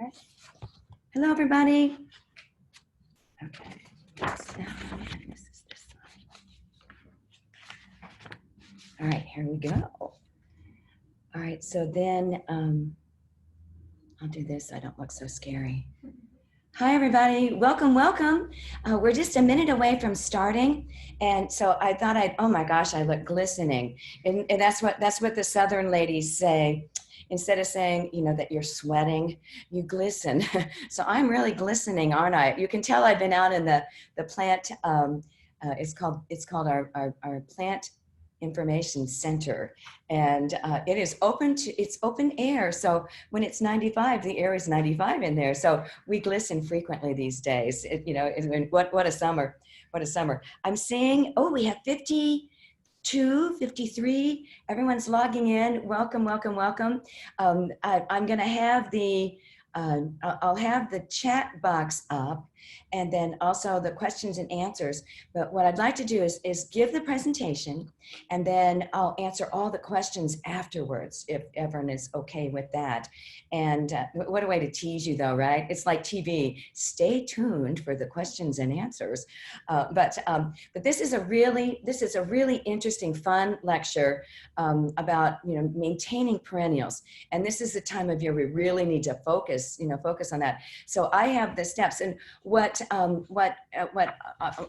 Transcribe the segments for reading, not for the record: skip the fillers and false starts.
share it. Hello, everybody. Okay. This is this side. All right, here we go. All right, so then I'll do this so I don't look so scary. Hi, everybody. Welcome, welcome. We're just a minute away from starting. And so I thought oh my gosh, I look glistening. And that's what the Southern ladies say. Instead of saying, you know, that you're sweating, you glisten. So I'm really glistening, aren't I? You can tell I've been out in the plant. It's called our plant information center, and it is it's open air. So when it's 95, the air is 95 in there. So we glisten frequently these days. What a summer! What a summer! I'm seeing. Oh, we have 53. Everyone's logging in. Welcome, welcome, welcome. I'm going to have I'll have the chat box up, and then also the questions and answers. But what I'd like to do is give the presentation, and then I'll answer all the questions afterwards, if everyone is okay with that. And what a way to tease you, though, right? It's like TV. Stay tuned for the questions and answers. But this is a really interesting, fun lecture about maintaining perennials. And this is the time of year we really need to focus on that. So I have the steps, and what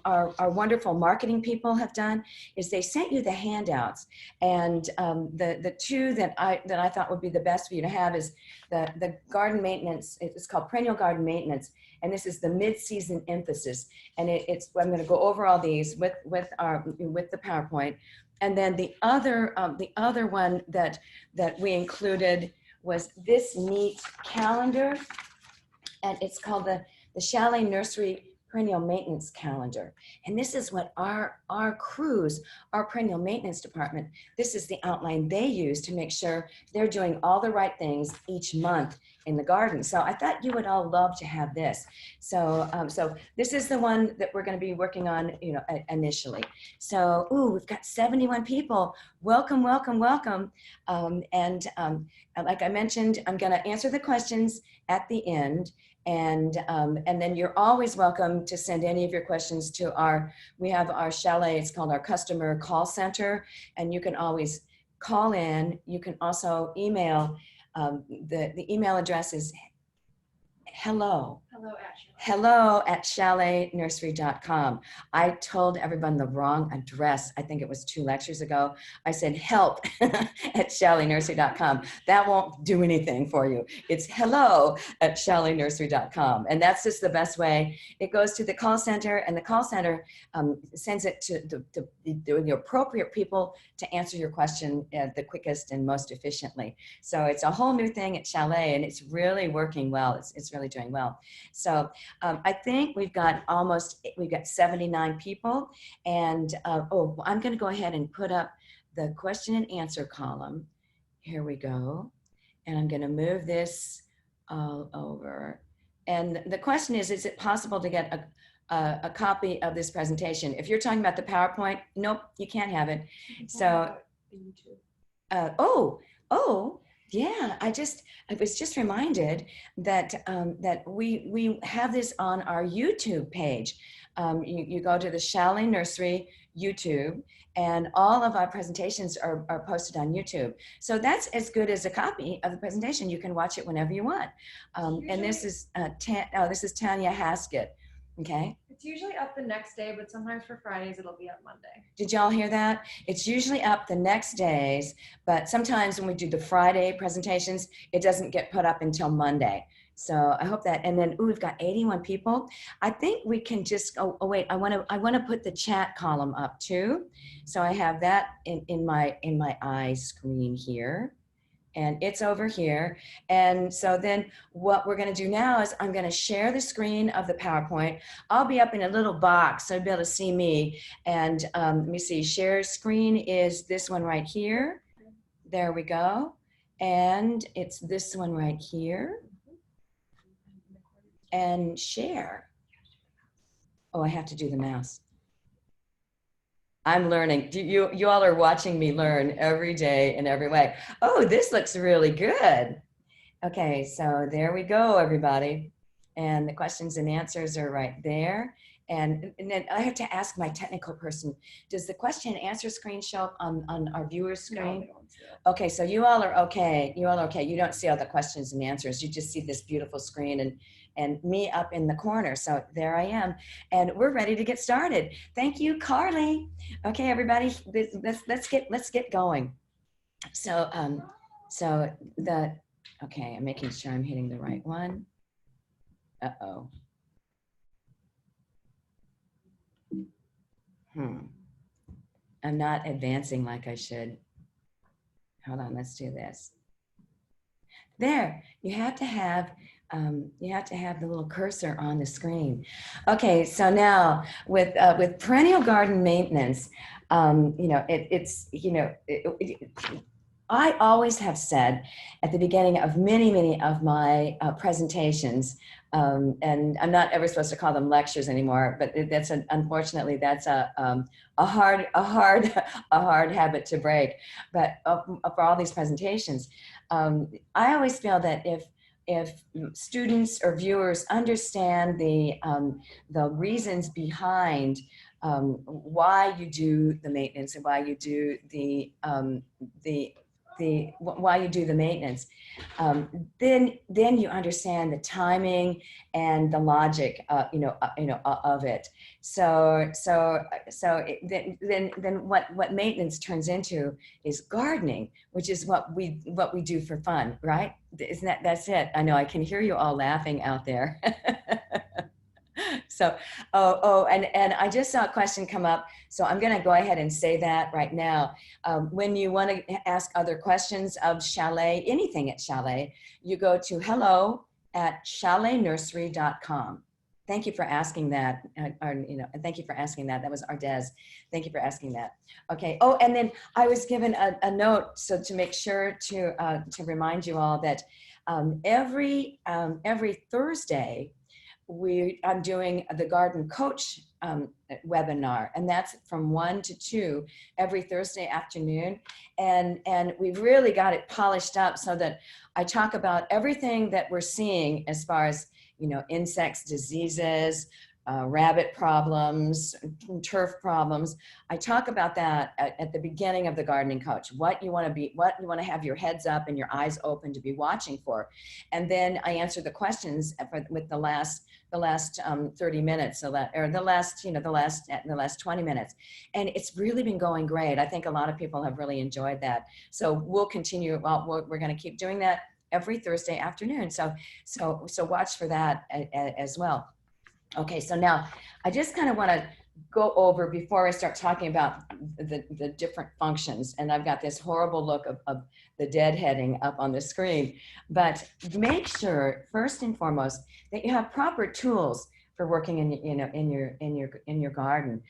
our wonderful marketing people have done is they sent you the handouts, and the two that I thought would be the best for you to have is the garden maintenance. It's called Perennial Garden Maintenance, and this is the mid-season emphasis. And I'm going to go over all these with the PowerPoint, and then the other one that we included was this neat calendar, and it's called the Chalet Nursery Perennial Maintenance Calendar. And this is what our crews, our perennial maintenance department, this is the outline they use to make sure they're doing all the right things each month in the garden. So I thought you would all love to have this. So this is the one that we're going to be working on, initially. So, we've got 71 people. Welcome, welcome, welcome. And like I mentioned, I'm going to answer the questions at the end. And then you're always welcome to send any of your questions to we have our Chalet, it's called our customer call center, and you can always call in. You can also email, the email address is hello at chaletnursery.com. I told everyone the wrong address. I think it was 2 lectures ago. I said help at chaletnursery.com. That won't do anything for you. It's hello at chaletnursery.com. And that's just the best way. It goes to the call center, and the call center sends it to the appropriate people to answer your question the quickest and most efficiently. So it's a whole new thing at Chalet, and it's really working well. It's really doing well. So I think we've got 79 people, and I'm going to go ahead and put up the question and answer column. Here we go. And I'm going to move this all over. And the question is it possible to get a copy of this presentation? If you're talking about the PowerPoint, nope, you can't have it. So, yeah, I was just reminded that we have this on our YouTube page. You go to the Chalet Nursery YouTube, and all of our presentations are posted on YouTube. So that's as good as a copy of the presentation. You can watch it whenever you want. And this is Tanya Haskett. Okay. It's usually up the next day, but sometimes for Fridays, it'll be up Monday. Did y'all hear that? It's usually up the next days, but sometimes when we do the Friday presentations, it doesn't get put up until Monday. So I hope that, and then we've got 81 people. I think we can just, wait, I want to put the chat column up too. So I have that in my eye screen here. And it's over here. And so then what we're going to do now is I'm going to share the screen of the PowerPoint. I'll be up in a little box, so you'll be able to see me. And let me see, share screen is this one right here. There we go. And it's this one right here. And share. Oh, I have to do the mouse. I'm learning. You all are watching me learn every day in every way. Oh, this looks really good. Okay, so there we go, everybody. And the questions and answers are right there. And then I have to ask my technical person, does the question and answer screen show up on our viewer's screen? No, okay, so you all are okay. You all are okay. You don't see all the questions and answers. You just see this beautiful screen and me up in the corner. So there I am. And we're ready to get started. Thank you, Carly. Okay, everybody, let's get going. So okay, I'm making sure I'm hitting the right one. Uh-oh. I'm not advancing like I should. Hold on, let's do this. There, you have to have the little cursor on the screen. Okay, so now with perennial garden maintenance, I always have said at the beginning of many of my presentations, and I'm not ever supposed to call them lectures anymore, but unfortunately that's a hard habit to break. But for all these presentations, I always feel that if students or viewers understand the reasons behind why you do the maintenance and why you do why you do the maintenance, then you understand the timing and the logic, of it. Then what maintenance turns into is gardening, which is what we do for fun, right? Isn't that's it? I know I can hear you all laughing out there. So, and I just saw a question come up, so I'm going to go ahead and say that right now. When you want to ask other questions of Chalet, anything at Chalet, you go to hello@chaletnursery.com. Thank you for asking that. Thank you for asking that. That was Ardez. Thank you for asking that. Okay. Oh, and then I was given a note, so to make sure to remind you all that every Thursday, I'm doing the Garden Coach webinar, and that's from 1 to 2 every Thursday afternoon. And we've really got it polished up so that I talk about everything that we're seeing as far as, insects, diseases, rabbit problems, turf problems. I talk about that at the beginning of the Gardening Coach, what you want to have your heads up and your eyes open to be watching for. And then I answer the questions with the last 30 minutes, the last 20 minutes. And it's really been going great. I think a lot of people have really enjoyed that. So we'll continue, we're going to keep doing that every Thursday afternoon. So watch for that as well. Okay, so now I just kind of want to go over, before I start talking about the different functions, and I've got this horrible look of the deadheading up on the screen, but make sure first and foremost that you have proper tools for working in your garden.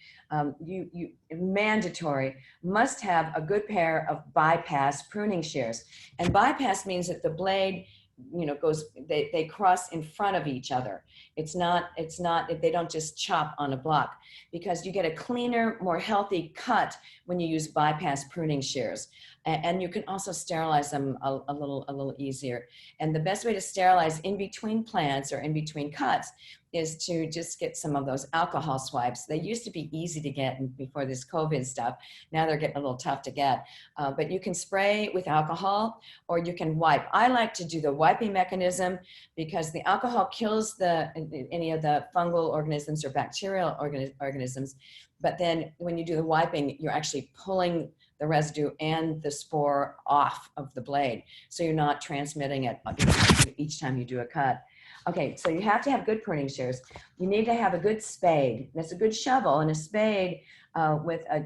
You mandatory must have a good pair of bypass pruning shears, and bypass means that the blade they cross in front of each other. It's not they don't just chop on a block, because you get a cleaner, more healthy cut when you use bypass pruning shears. And you can also sterilize them a little easier. And the best way to sterilize in between plants or in between cuts is to just get some of those alcohol swipes. They used to be easy to get before this COVID stuff. Now they're getting a little tough to get. But you can spray with alcohol, or you can wipe. I like to do the wiping mechanism because the alcohol kills any of the fungal organisms or bacterial organisms. But then when you do the wiping, you're actually pulling the residue and the spore off of the blade. So you're not transmitting it each time you do a cut. Okay, so you have to have good pruning shears. You need to have a good spade. That's a good shovel and a spade with a,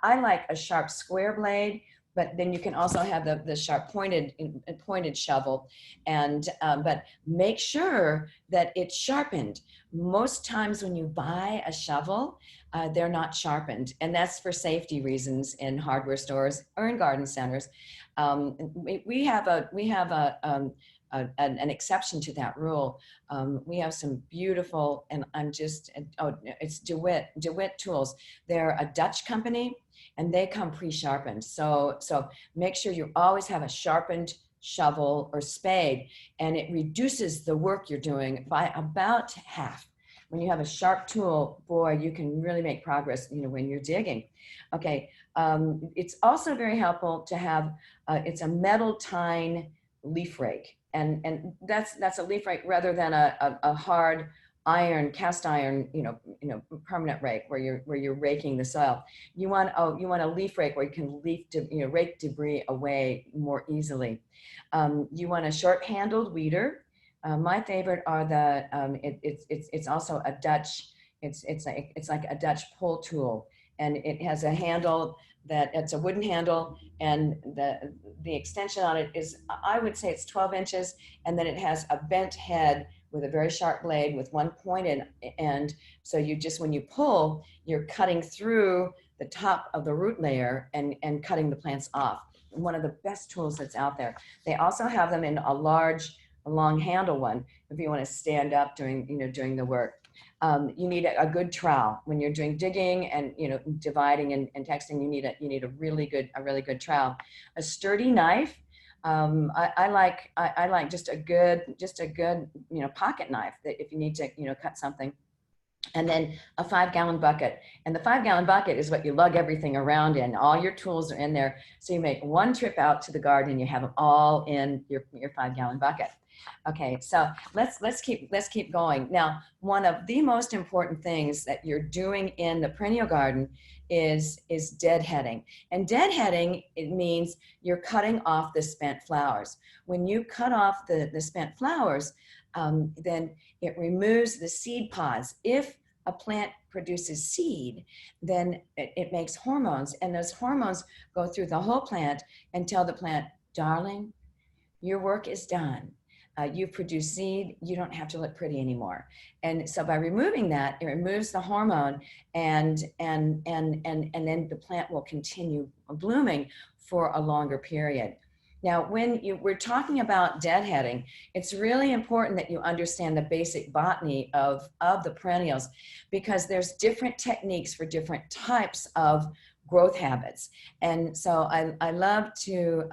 I like a sharp square blade, but then you can also have the sharp pointed shovel, and but make sure that it's sharpened. Most times when you buy a shovel, they're not sharpened, and that's for safety reasons in hardware stores or in garden centers. We have an exception to that rule. We have some beautiful, and it's DeWitt tools. They're a Dutch company, and they come pre-sharpened. So make sure you always have a sharpened shovel, or spade, and it reduces the work you're doing by about half. When you have a sharp tool, boy, you can really make progress, when you're digging. Okay, it's also very helpful to have, it's a metal tine leaf rake. And that's a leaf rake rather than a hard cast iron, permanent rake where you're raking the soil. You want a leaf rake where you can rake debris away more easily. You want a short-handled weeder. My favorite are it's also a Dutch, it's like a Dutch pull tool, and it has a handle it's a wooden handle, and the extension on it is, I would say it's 12 inches, and then it has a bent head with a very sharp blade with one pointed end. So when you pull, you're cutting through the top of the root layer and cutting the plants off. One of the best tools that's out there. They also have them in a long handle one if you want to stand up during the work. You need a good trowel when you're doing digging and dividing and texting. You need a really good trowel. A sturdy knife. I like just a good pocket knife that if you need to cut something. And then a 5-gallon bucket. And the 5-gallon bucket is what you lug everything around in. All your tools are in there. So you make one trip out to the garden and you have them all in your 5-gallon bucket. Okay, so let's keep going. Now, one of the most important things that you're doing in the perennial garden is deadheading. And deadheading, it means you're cutting off the spent flowers. When you cut off the spent flowers, then it removes the seed pods. If a plant produces seed, then it makes hormones, and those hormones go through the whole plant and tell the plant, darling, your work is done. You've produced seed, you don't have to look pretty anymore. And so by removing that, it removes the hormone, and then the plant will continue blooming for a longer period. Now, when we're talking about deadheading, it's really important that you understand the basic botany of the perennials, because there's different techniques for different types of growth habits. And so I love to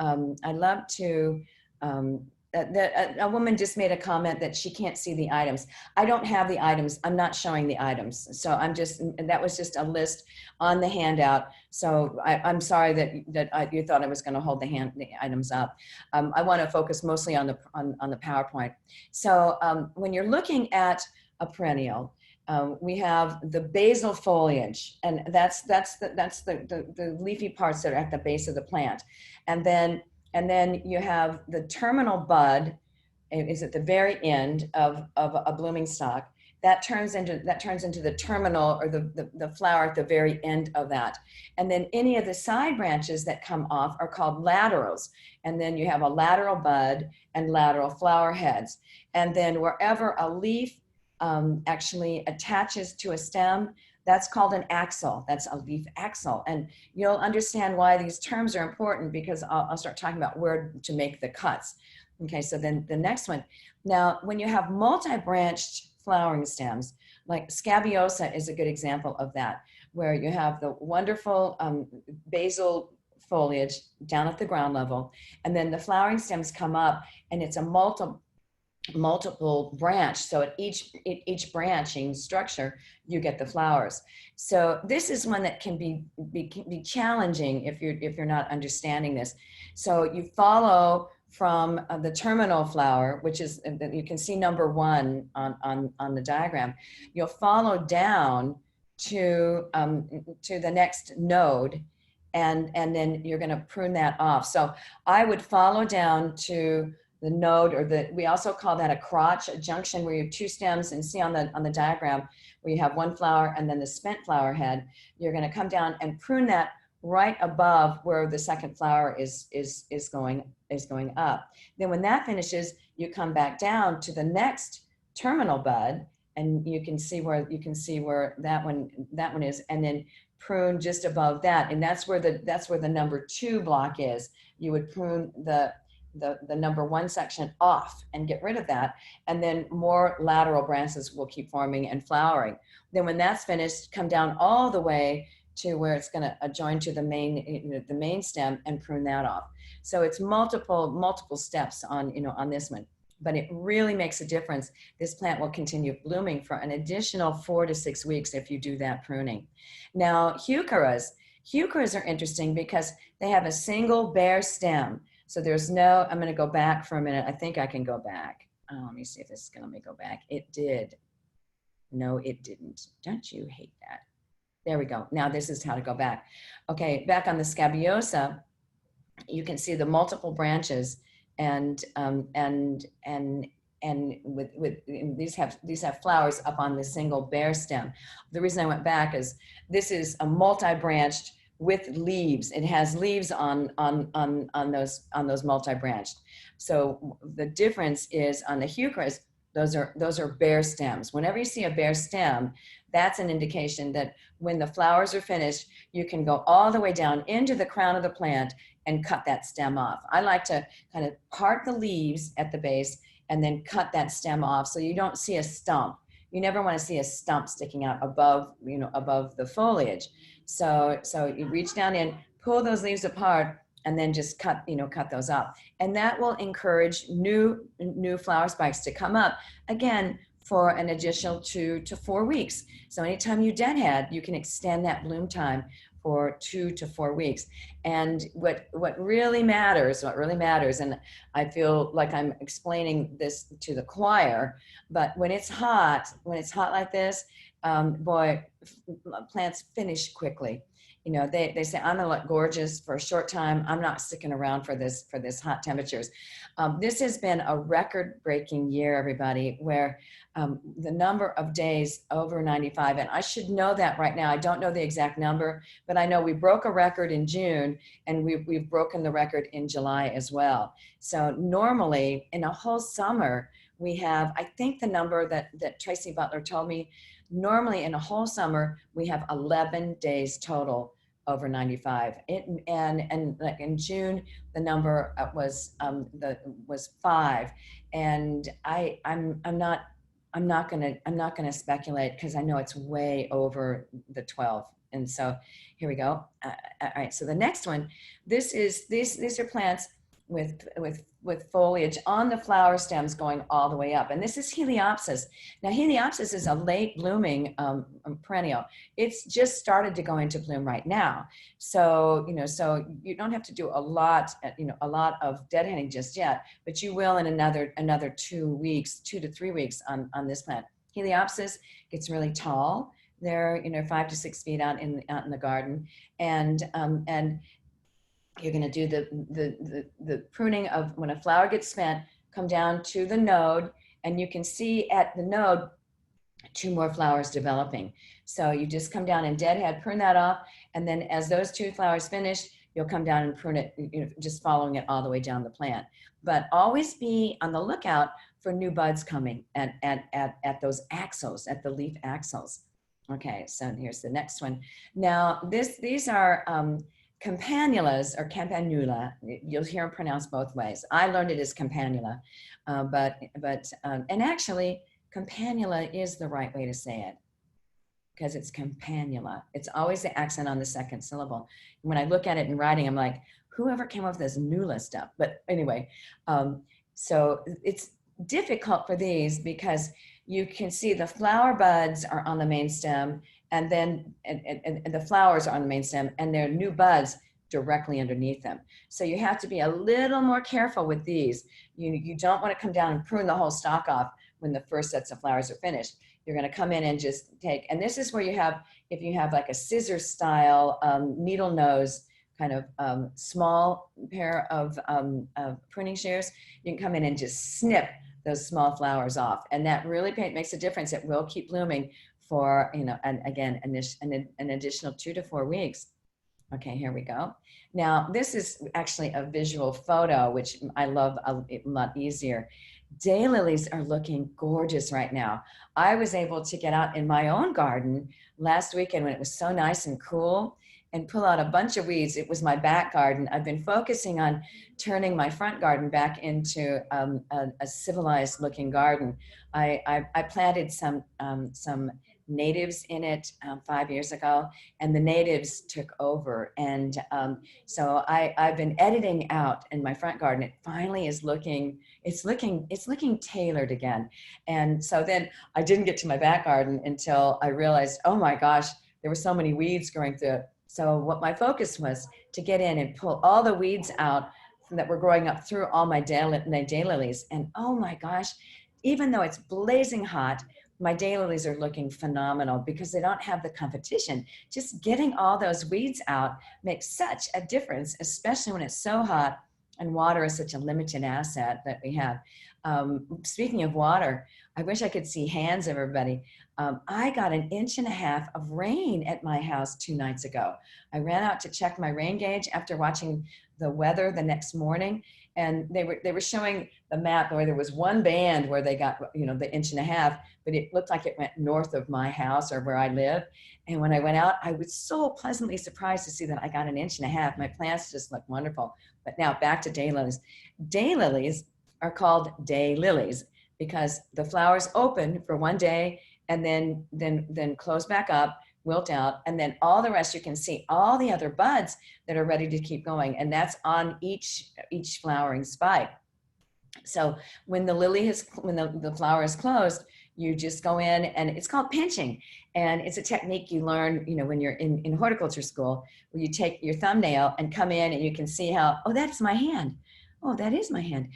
a woman just made a comment that she can't see the items. I don't have the items. I'm not showing the items. So that was just a list on the handout. So I'm sorry that you thought I was going to hold the items up. I want to focus mostly on the PowerPoint. So when you're looking at a perennial, we have the basal foliage, and that's the leafy parts that are at the base of the plant. And then you have the terminal bud is at the very end of a blooming stalk. That turns into the terminal, or the flower at the very end of that. And then any of the side branches that come off are called laterals. And then you have a lateral bud and lateral flower heads. And then wherever a leaf actually attaches to a stem, that's called an axil. That's a leaf axil. And you'll understand why these terms are important, because I'll start talking about where to make the cuts. Okay, so then the next one. Now, when you have multi-branched flowering stems, like Scabiosa is a good example of that, where you have the wonderful basal foliage down at the ground level, and then the flowering stems come up, and it's a multiple branch. So at each branching structure, you get the flowers. So this is one that can be challenging if you're not understanding this. So you follow from the terminal flower, which is, you can see number 1 on the diagram. You'll follow down to the next node, and then you're going to prune that off. So I would follow down to the node, or we also call that a crotch, a junction where you have 2 stems, and see on the diagram where you have 1 flower and then the spent flower head. You're going to come down and prune that right above where the second flower is going up. Then when that finishes, you come back down to the next terminal bud, and you can see where that one is, and then prune just above that, and that's where the number 2 block is. You would prune the number 1 section off and get rid of that, and then more lateral branches will keep forming and flowering. Then when that's finished, come down all the way to where it's going to join to the main stem and prune that off. So it's multiple steps on, on this one, but it really makes a difference. This plant will continue blooming for an additional 4 to 6 weeks if you do that pruning. Now, heucheras are interesting because they have a single bare stem. So there's no, I'm going to go back for a minute. I think I can go back. Oh, let me see if this is going to let me go back. It did. No, it didn't. Don't you hate that? There we go. Now this is how to go back. Okay, back on the Scabiosa, you can see the multiple branches, and these have flowers up on the single bare stem. The reason I went back is this is a multi-branched with leaves. It has leaves on those multi-branched. So the difference is on the heucheras, those are bare stems. Whenever you see a bare stem, that's an indication that when the flowers are finished, you can go all the way down into the crown of the plant and cut that stem off. I like to kind of part the leaves at the base and then cut that stem off so you don't see a stump. You never want to see a stump sticking out above, above the foliage. So you reach down in, pull those leaves apart, and then just cut those up. And that will encourage new flower spikes to come up, again, for an additional 2 to 4 weeks. So anytime you deadhead, you can extend that bloom time for 2 to 4 weeks. And what really matters, and I feel like I'm explaining this to the choir, but when it's hot like this, boy, plants finish quickly. They say, I'm gonna look gorgeous for a short time. I'm not sticking around for this hot temperatures. This has been a record-breaking year, everybody, where the number of days over 95, and I should know that right now. I don't know the exact number, but I know we broke a record in June, and we've broken the record in July as well. So normally in a whole summer, we have, I think the number that Tracy Butler told me, normally in a whole summer, we have 11 days total over 95. And like in June, the number was 5. And I'm not gonna speculate because I know it's way over the 12. And so here we go. All right. So the next one, these are plants with foliage on the flower stems going all the way up. And this is Heliopsis. Now, Heliopsis is a late blooming perennial. It's just started to go into bloom right now. So, so you don't have to do a lot of deadheading just yet, but you will in another 2 weeks, 2 to 3 weeks on this plant. Heliopsis gets really tall. They're, 5 to 6 feet out in the garden. And you're going to do the pruning of when a flower gets spent, come down to the node, and you can see at the node 2 more flowers developing. So you just come down and deadhead, prune that off, and then as those 2 flowers finish, you'll come down and prune it, just following it all the way down the plant. But always be on the lookout for new buds coming at those axils, at the leaf axils. Okay, so here's the next one. Now these are Campanulas or Campanula. You'll hear them pronounced both ways. I learned it as Campanula, and actually Campanula is the right way to say it because it's Campanula. It's always the accent on the second syllable. When I look at it in writing, I'm like, whoever came up with this Nula stuff? But anyway, so it's difficult for these because you can see the flower buds are on the main stem, and then and the flowers are on the main stem, and there are new buds directly underneath them. So you have to be a little more careful with these. You don't want to come down and prune the whole stalk off when the first sets of flowers are finished. You're going to come in and just take, and this is where you have, if you have like a scissor style needle nose kind of small pair of pruning shears, you can come in and just snip those small flowers off, and that really makes a difference. It will keep blooming for, and again, an additional 2 to 4 weeks. Okay, here we go. Now, this is actually a visual photo, which I love a lot easier. Daylilies are looking gorgeous right now. I was able to get out in my own garden last weekend when it was so nice and cool, and pull out a bunch of weeds. It was my back garden. I've been focusing on turning my front garden back into a civilized looking garden. I planted some natives in it 5 years ago, and the natives took over. And so I've been editing out in my front garden. It finally is looking, it's looking tailored again. And so then I didn't get to my back garden until I realized, oh my gosh, there were so many weeds growing through it. So what my focus was to get in and pull all the weeds out that were growing up through all my daylilies. And oh my gosh, even though it's blazing hot, my daylilies are looking phenomenal because they don't have the competition. Just getting all those weeds out makes such a difference, especially when it's so hot and water is such a limited asset that we have. Speaking of water, I wish I could see hands, everybody. I got 1.5 inches of rain at my house 2 nights ago. I ran out to check my rain gauge after watching the weather the next morning, and they were showing the map where there was one band where they got, you know, the 1.5 inches, but it looked like it went north of my house or where I live. And when I went out, I was so pleasantly surprised to see that I got 1.5 inches. My plants just look wonderful. But now back to daylilies. Daylilies are called daylilies because the flowers open for one day and then close back up, wilt out, and then all the rest you can see all the other buds that are ready to keep going, and that's on each flowering spike. So when the lily has, when the flower is closed, you just go in, and it's called pinching, and it's a technique you learn, you know, when you're in horticulture school, where you take your thumbnail and come in and you can see how, oh, that's my hand. Oh, that is my hand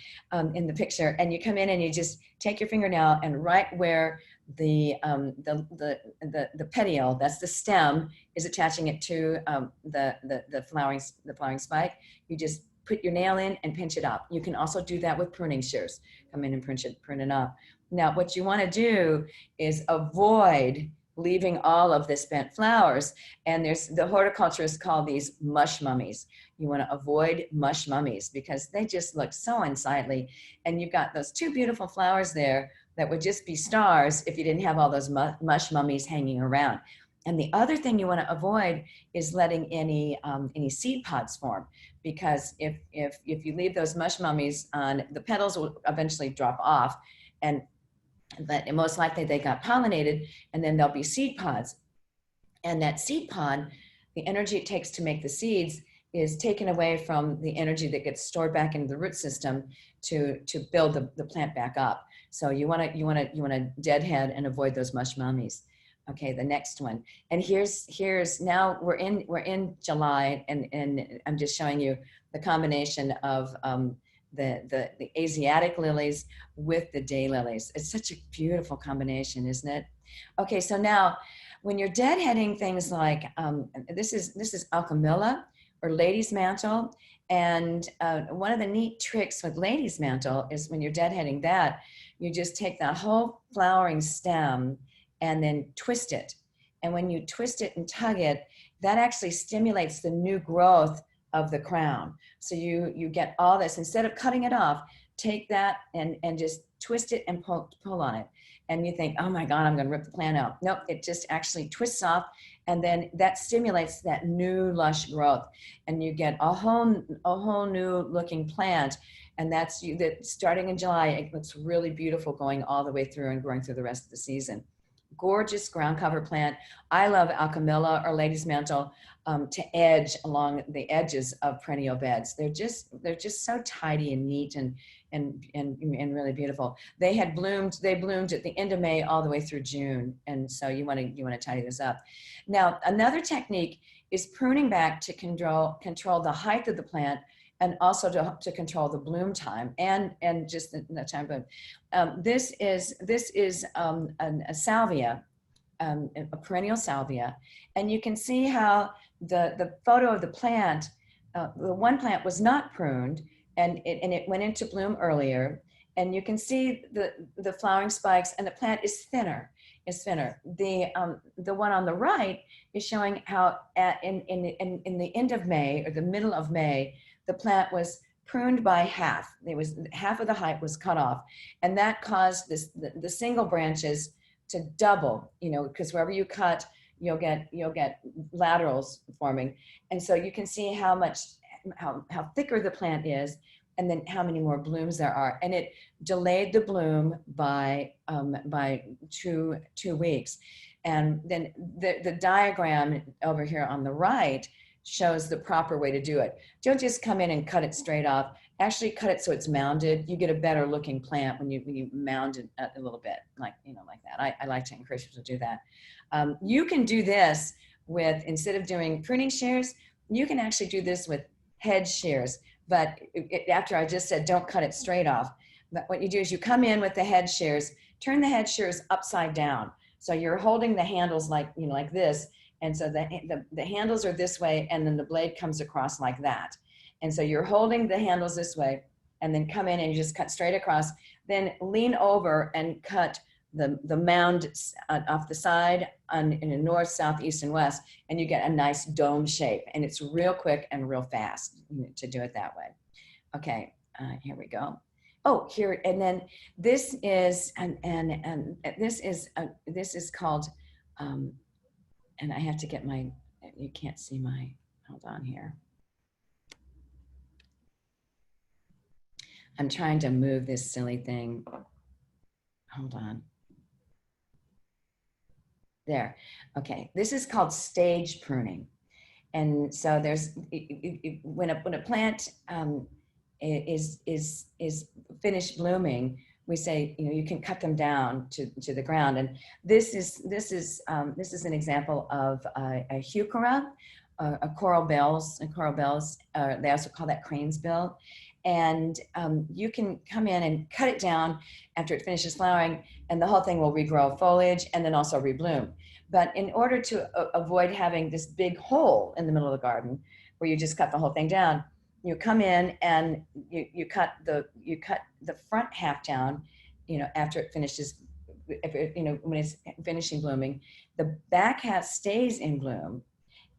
in the picture. And you come in and you just take your fingernail, and right where the petiole, that's the stem, is attaching it to the flowering spike, you just put your nail in and pinch it up. You can also do that with pruning shears. Come in and prune it up. Now, what you want to do is avoid leaving all of the spent flowers. And the horticulturists call these mush mummies. You want to avoid mush mummies because they just look so unsightly. And you've got those 2 beautiful flowers there that would just be stars if you didn't have all those mush mummies hanging around. And the other thing you want to avoid is letting any seed pods form, because if you leave those mush mummies on, the petals will eventually drop off, but most likely they got pollinated, and then there'll be seed pods. And that seed pod, the energy it takes to make the seeds is taken away from the energy that gets stored back into the root system to build the plant back up. So you want to deadhead and avoid those mush mummies. Okay, the next one. And here's now we're in July, and I'm just showing you the combination of the Asiatic lilies with the daylilies. It's such a beautiful combination, isn't it? Okay, so now when you're deadheading things like, this is Campanula or lady's mantle. And one of the neat tricks with lady's mantle is when you're deadheading that, you just take that whole flowering stem and then twist it. And when you twist it and tug it, that actually stimulates the new growth of the crown. So you get all this, instead of cutting it off, take that and just twist it and pull on it. And you think, oh my God, I'm gonna rip the plant out. Nope, it just actually twists off, and then that stimulates that new lush growth. And you get a whole new looking plant. And that's that starting in July, it looks really beautiful going all the way through and growing through the rest of the season. Gorgeous ground cover plant. I love Campanula or lady's mantle to edge along the edges of perennial beds. They're just so tidy and neat and really beautiful. They bloomed at the end of May all the way through June, and so you want to tidy this up. Now, another technique is pruning back to control the height of the plant, and also to control the bloom time and just the time bloom. This is a salvia, a perennial salvia, and you can see how the photo of the plant, the one plant was not pruned, and it went into bloom earlier, and you can see the flowering spikes, and the plant is thinner. The one on the right is showing how in the end of May or the middle of May, the plant was pruned by half. It was half of the height was cut off, and that caused the single branches to double. You know, because wherever you cut, you'll get laterals forming. And so you can see how thicker the plant is, and then how many more blooms there are. And it delayed the bloom by 2 weeks. And then the diagram over here on the right shows the proper way to do it. Don't just come in and cut it straight off. Actually cut it so it's mounded. You get a better looking plant when you mound it a little bit, like that. I like to encourage people to do that. You can do this with, instead of doing pruning shears, you can actually do this with hedge shears. But after I just said don't cut it straight off, but what you do is you come in with the hedge shears, turn the hedge shears upside down. So you're holding the handles like this, and so the handles are this way, and then the blade comes across like that. And so you're holding the handles this way, and then come in and you just cut straight across. Then lean over and cut the mound off the side in the north, south, east, and west, and you get a nice dome shape. And it's real quick and real fast to do it that way. Okay, here we go. Oh, here, and then this is this is called, and I have to get my, you can't see my, hold on here. I'm trying to move this silly thing. Hold on. There. Okay. This is called stage pruning. And so there's, when a plant is finished blooming, we say, you can cut them down to the ground. And this is an example of a Heuchera, a coral bells. They also call that crane's bill. And you can come in and cut it down after it finishes flowering, and the whole thing will regrow foliage and then also rebloom. But in order to avoid having this big hole in the middle of the garden where you just cut the whole thing down, you come in and you cut the front half down, after it finishes, when it's finishing blooming. The back half stays in bloom,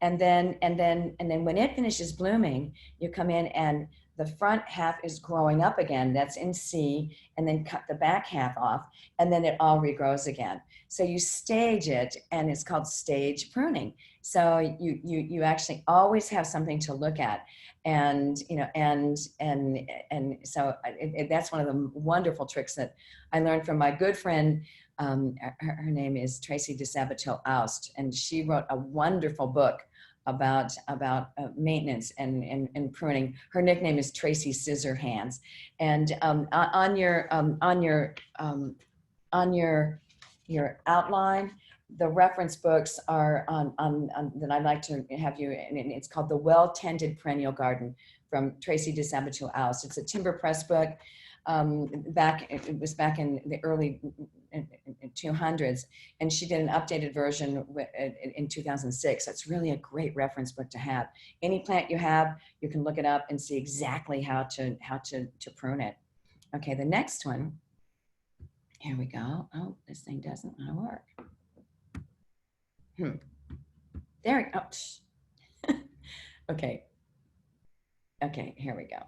and then when it finishes blooming, you come in and the front half is growing up again, that's in C, and then cut the back half off, and then it all regrows again. So you stage it, and it's called stage pruning. So you actually always have something to look at. And so that's one of the wonderful tricks that I learned from my good friend. Her name is Tracy DeSabato-Aust, and she wrote a wonderful book about maintenance and pruning. Her nickname is Tracy Scissorhands. And on your outline, the reference books are on that I'd like to have you, and it's called The Well-Tended Perennial Garden from Tracy DeSabato-Aust. It's a Timber Press book. It was back in the early 200s, and she did an updated version in 2006. That's really a great reference book to have. Any plant you have, you can look it up and see exactly how to prune it. Okay, the next one. Here we go. Oh, this thing doesn't want to work. There we go. Okay. Okay, here we go.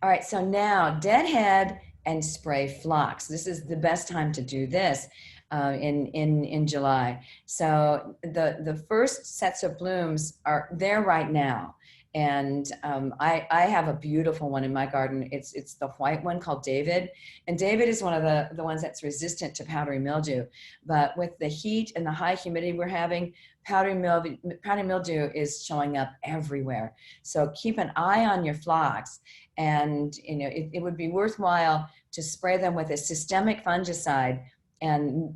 All right, so now Deadhead and spray Phlox. This is the best time to do this in July. So the first sets of blooms are there right now. And I have a beautiful one in my garden. It's the white one called David. And David is one of the ones that's resistant to powdery mildew. But with the heat and the high humidity we're having, powdery mildew is showing up everywhere. So keep an eye on your Phlox. And it would be worthwhile to spray them with a systemic fungicide, and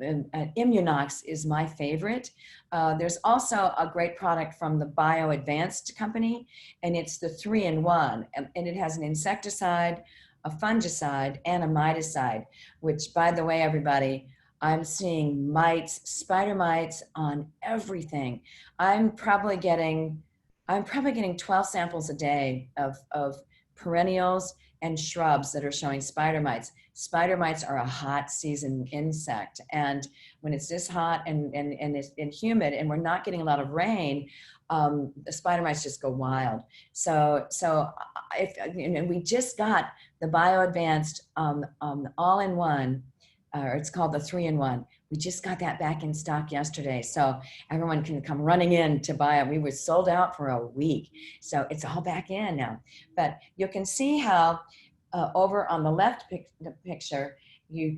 Immunox is my favorite. There's also a great product from the Bio Advanced company, and it's the 3-in-1, and it has an insecticide, a fungicide, and a miticide, which, by the way, everybody, I'm seeing mites, spider mites on everything. I'm probably getting 12 samples a day of perennials and shrubs that are showing spider mites. Spider mites are a hot season insect. And when it's this hot and humid and we're not getting a lot of rain, the spider mites just go wild. So we just got the Bio Advanced all-in-one it's called the 3-in-1. We just got that back in stock yesterday. So everyone can come running in to buy it. We were sold out for a week. So it's all back in now. But you can see how over on the left picture, you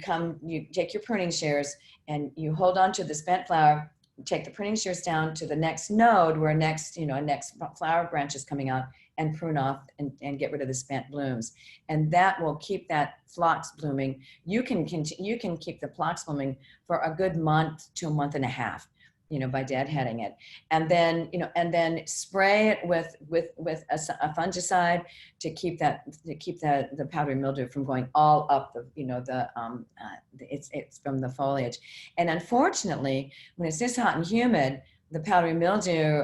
take your pruning shears and you hold on to the spent flower, take the pruning shears down to the next node where a next flower branch is coming out, and prune off and get rid of the spent blooms. And that will keep that phlox blooming. You can keep the phlox blooming for a good month to a month and a half, by deadheading it. And then spray it with a fungicide to keep the powdery mildew from going all up it's from the foliage. And unfortunately, when it's this hot and humid, the powdery mildew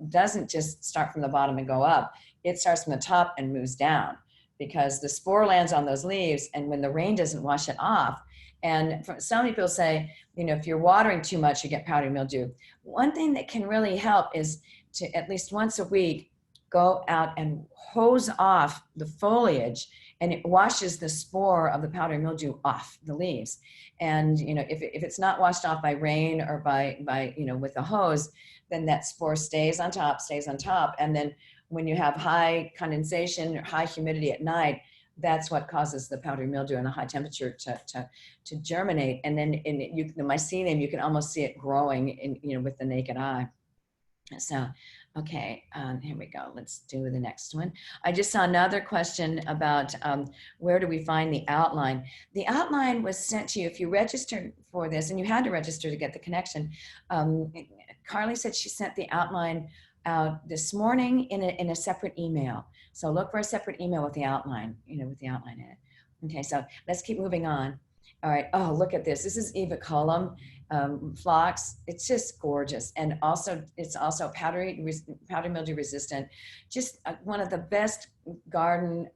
doesn't just start from the bottom and go up. It starts from the top and moves down because the spore lands on those leaves, and when the rain doesn't wash it off. And some people say, if you're watering too much, you get powdery mildew. One thing that can really help is to at least once a week go out and hose off the foliage, and it washes the spore of the powdery mildew off the leaves. And if it's not washed off by rain or by with a hose, then that spore stays on top. And then when you have high condensation or high humidity at night, that's what causes the powdery mildew and the high temperature to germinate. And then the mycelium, you can almost see it growing with the naked eye. So, okay, here we go. Let's do the next one. I just saw another question about where do we find the outline? The outline was sent to you if you registered for this, and you had to register to get the connection. Carly said she sent the outline out this morning in a separate email. So look for a separate email with the outline, with the outline in it. Okay, so let's keep moving on. All right. Oh, look at this. This is Hemerocallis, Phlox. It's just gorgeous, and it's also powdery mildew resistant. Just one of the best garden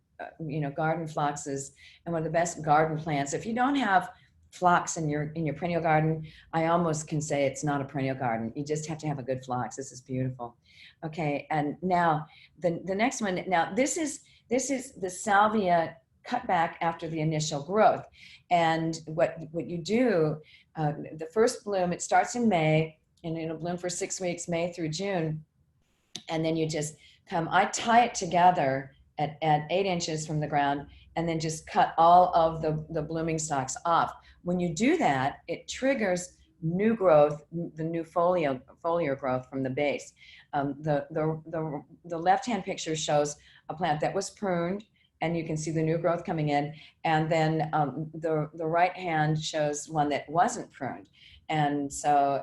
phloxes, and one of the best garden plants. If you don't have phlox in your perennial garden, I almost can say it's not a perennial garden. You just have to have a good phlox. This is beautiful. Okay, and now the next one. Now this is the Salvia cut back after the initial growth. And what you do, the first bloom, it starts in May, and it'll bloom for 6 weeks, May through June. And then you just I tie it together at 8 inches from the ground, and then just cut all of the blooming stalks off. When you do that, it triggers new growth, the new foliar growth from the base. The left-hand picture shows a plant that was pruned, and you can see the new growth coming in. And then the right hand shows one that wasn't pruned. And so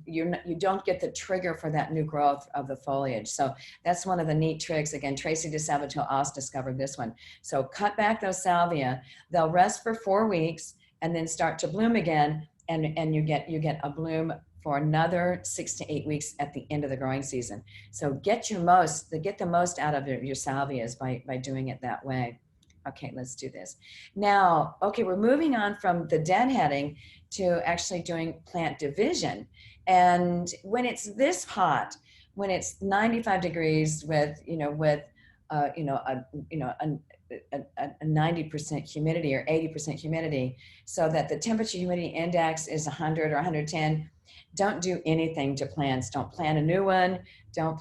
you don't get the trigger for that new growth of the foliage. So that's one of the neat tricks. Again, Tracy DeSabato-Oss discovered this one. So cut back those salvia. They'll rest for 4 weeks and then start to bloom again. And you get a bloom for another 6 to 8 weeks at the end of the growing season. So get the most out of your salvias by doing it that way. Okay, let's do this. Now, okay, we're moving on from the deadheading to actually doing plant division. And when it's this hot, when it's 95 degrees with a 90% humidity or 80% humidity, so that the temperature humidity index is 100 or 110, don't do anything to plants. Don't plant a new one. Don't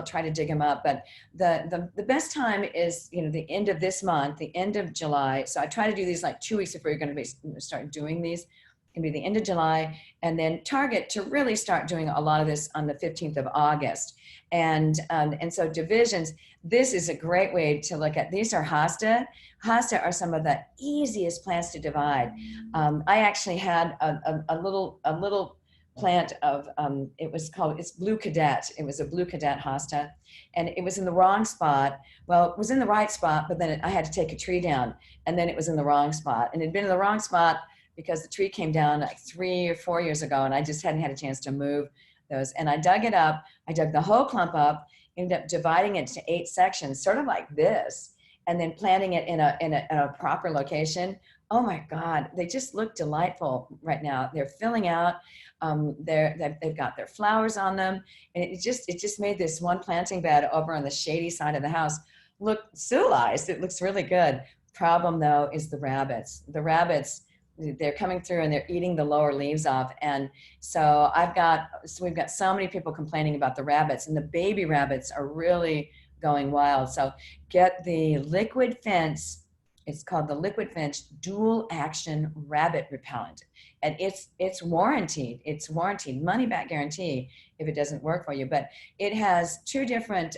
try to dig them up. But the best time is, the end of this month, the end of July. So I try to do these like 2 weeks before you're going to start doing these. It can be the end of July, and then target to really start doing a lot of this on the 15th of August. And so divisions, this is a great way to look at. These are hosta. Hosta are some of the easiest plants to divide. I actually had a little plant of, it's Blue Cadet. It was a Blue Cadet hosta, and it was in the wrong spot. Well, it was in the right spot, but then I had to take a tree down, and then it was in the wrong spot. And it had been in the wrong spot because the tree came down like 3 or 4 years ago, and I just hadn't had a chance to move those. And I dug it up. I dug the whole clump up, ended up dividing it to 8 sections, sort of like this, and then planting it in a proper location. Oh my God, they just look delightful right now. They're filling out. They've got their flowers on them, and it just made this one planting bed over on the shady side of the house look civilized. It looks really good. Problem though is the rabbits. The rabbits they're coming through and they're eating the lower leaves off. And so we've got so many people complaining about the rabbits, and the baby rabbits are really going wild. So get the Liquid Fence. It's called the Liquid Fence Dual Action Rabbit Repellent. And it's warranted. It's warranted, money back guarantee if it doesn't work for you. But it has two different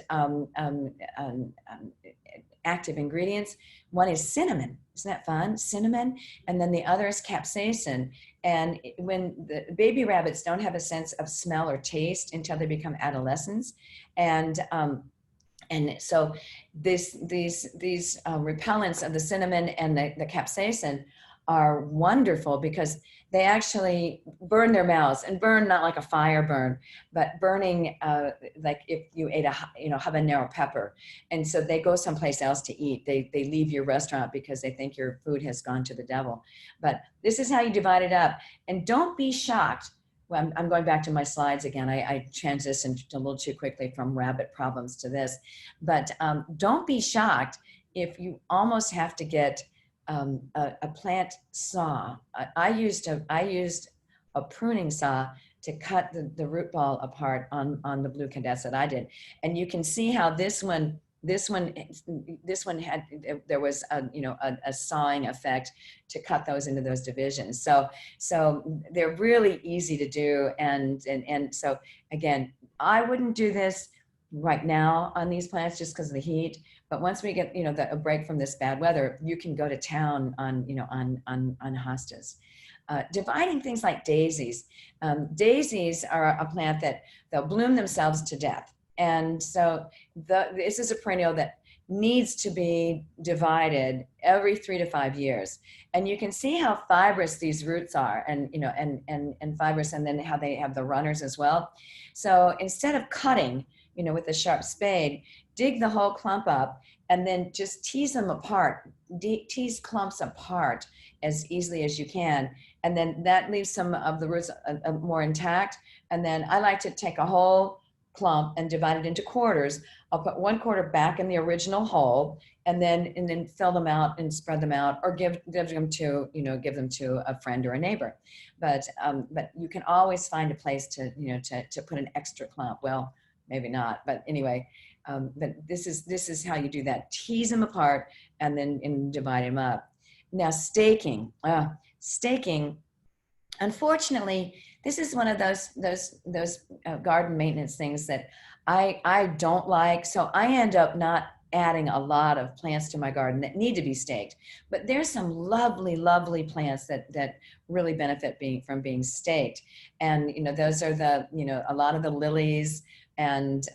active ingredients. One is cinnamon. Isn't that fun? Cinnamon. And then the other is capsaicin. And when the baby rabbits don't have a sense of smell or taste until they become adolescents. And so these repellents of the cinnamon and the capsaicin are wonderful because they actually burn their mouths, and burn not like a fire burn, but burning like if you ate a habanero pepper. And so they go someplace else to eat. They leave your restaurant because they think your food has gone to the devil. But this is how you divide it up. And don't be shocked. Well, I'm going back to my slides again. I transitioned a little too quickly from rabbit problems to this. But don't be shocked if you almost have to get a plant saw. I used a pruning saw to cut the root ball apart on the blue cadets that I did. And you can see how this one had, there was a sawing effect to cut those into those divisions. So they're really easy to do. And so again, I wouldn't do this right now on these plants just because of the heat. But once we get, a break from this bad weather, you can go to town on hostas. Dividing things like daisies. Daisies are a plant that they'll bloom themselves to death. And so this is a perennial that needs to be divided every 3 to 5 years. And you can see how fibrous these roots are, and fibrous, and then how they have the runners as well. So instead of cutting, with a sharp spade, dig the whole clump up and then just tease them apart, tease clumps apart as easily as you can. And then that leaves some of the roots more intact. And then I like to take a whole clump and divide it into quarters. I'll put 1 quarter back in the original hole, and then fill them out and spread them out, or give them to a friend or a neighbor. But you can always find a place to put an extra clump. Well, maybe not, but anyway, but this is how you do that. Tease them apart and then divide them up. Now staking, unfortunately, this is one of those garden maintenance things that I don't like. So I end up not adding a lot of plants to my garden that need to be staked. But there's some lovely, lovely plants that really benefit from being staked. And those are a lot of the lilies. And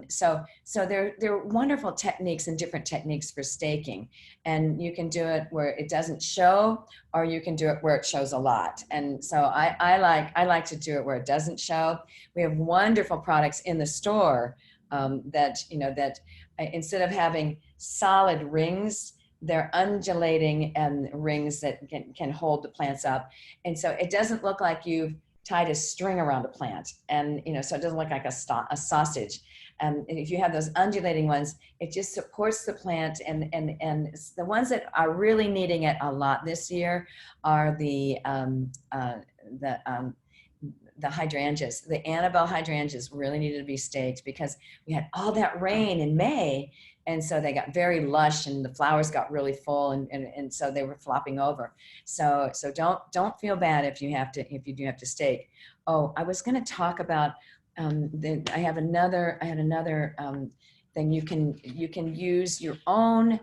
so there are wonderful techniques and different techniques for staking. And you can do it where it doesn't show, or you can do it where it shows a lot. And so I like to do it where it doesn't show. We have wonderful products in the store that instead of having solid rings, they're undulating and rings that can hold the plants up. And so it doesn't look like you've tied a string around a plant, and so it doesn't look like a sausage. And if you have those undulating ones, it just supports the plant. And the ones that are really needing it a lot this year are the hydrangeas. The Annabelle hydrangeas really needed to be staked because we had all that rain in May. And so they got very lush, and the flowers got really full, and so they were flopping over. So don't feel bad if you do have to stake. Oh, I was going to talk about I had another thing. You can use your own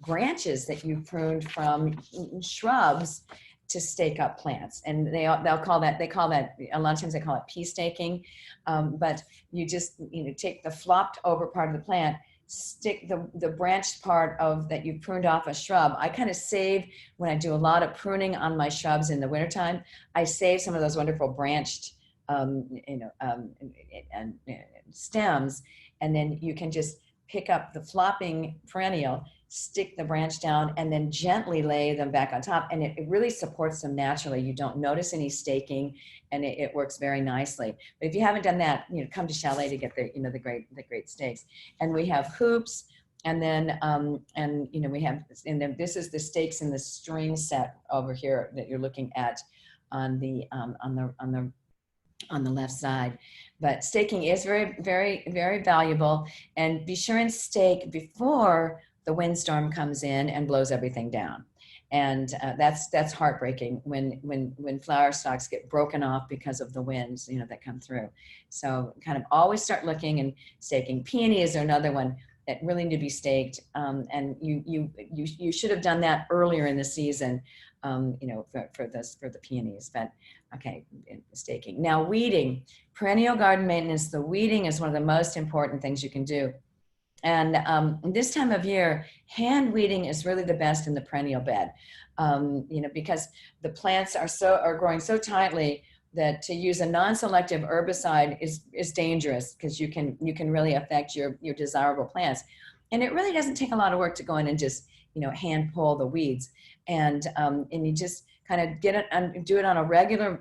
branches that you pruned from shrubs to stake up plants, and they call that a lot of times they call it pea staking, but you just take the flopped over part of the plant, stick the branched part of that you pruned off a shrub. I kind of save, when I do a lot of pruning on my shrubs in the wintertime, I save some of those wonderful branched stems, and then you can just pick up the flopping perennial, stick the branch down, and then gently lay them back on top. And it really supports them naturally. You don't notice any staking, and it works very nicely. But if you haven't done that, come to Chalet to get the great stakes. And we have hoops. And then, and you know, we have, and then this is the stakes in the string set over here that you're looking at on the left side. But staking is very, very, very valuable. And be sure and stake before the windstorm comes in and blows everything down. And that's heartbreaking when flower stalks get broken off because of the winds, you know, that come through. So kind of always start looking and staking. Peonies are another one that really need to be staked. And you should have done that earlier in the season, you know, for the peonies. But okay, staking. Now weeding, perennial garden maintenance. The weeding is one of the most important things you can do. And this time of year, hand weeding is really the best in the perennial bed, you know, because the plants are growing so tightly that to use a non-selective herbicide is dangerous, because you can really affect your desirable plants. And it really doesn't take a lot of work to go in and just, you know, hand pull the weeds, and you just kind of get it and do it on a regular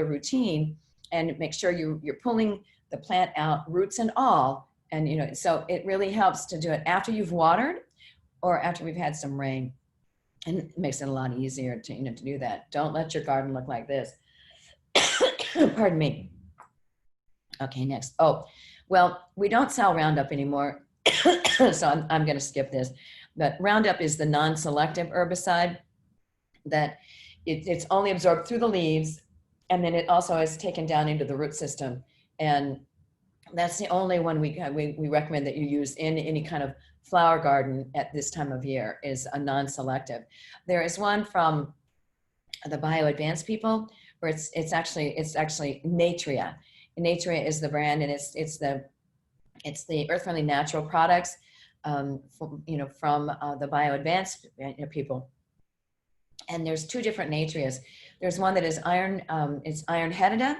routine, and make sure you're pulling the plant out, roots and all. And, you know, so it really helps to do it after you've watered or after we've had some rain, and it makes it a lot easier to, you know, to do that. Don't let your garden look like this. Pardon me. Okay, next. Oh, well, we don't sell Roundup anymore, so I'm going to skip this. But Roundup is the non-selective herbicide that it's only absorbed through the leaves, and then it also is taken down into the root system. And that's the only one we recommend that you use in any kind of flower garden at this time of year, is a non-selective. There is one from the BioAdvanced people where it's actually Natria. Natria is the brand, and it's the Earth Friendly Natural products, from the BioAdvanced people. And there's two different Natrias. There's one that is iron, it's iron hetida,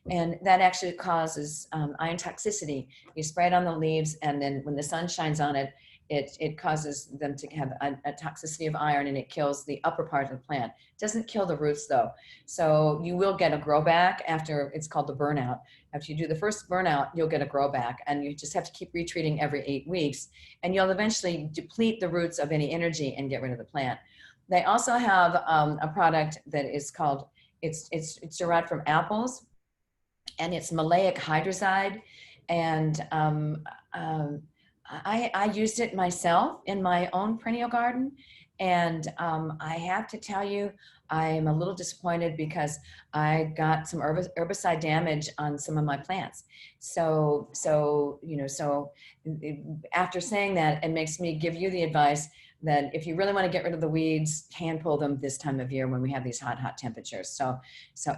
and that actually causes iron toxicity. You spray it on the leaves, and then when the sun shines on it, it causes them to have a toxicity of iron, and it kills the upper part of the plant. It doesn't kill the roots though. So you will get a grow back after, it's called the burnout. After you do the first burnout, you'll get a grow back, and you just have to keep retreating every 8 weeks, and you'll eventually deplete the roots of any energy and get rid of the plant. They also have a product that is called, it's derived from apples, and it's maleic hydrazide. And I used it myself in my own perennial garden. And I have to tell you, I'm a little disappointed because I got some herbicide damage on some of my plants. So after saying that, it makes me give you the advice that if you really want to get rid of the weeds, hand pull them this time of year when we have these hot temperatures. So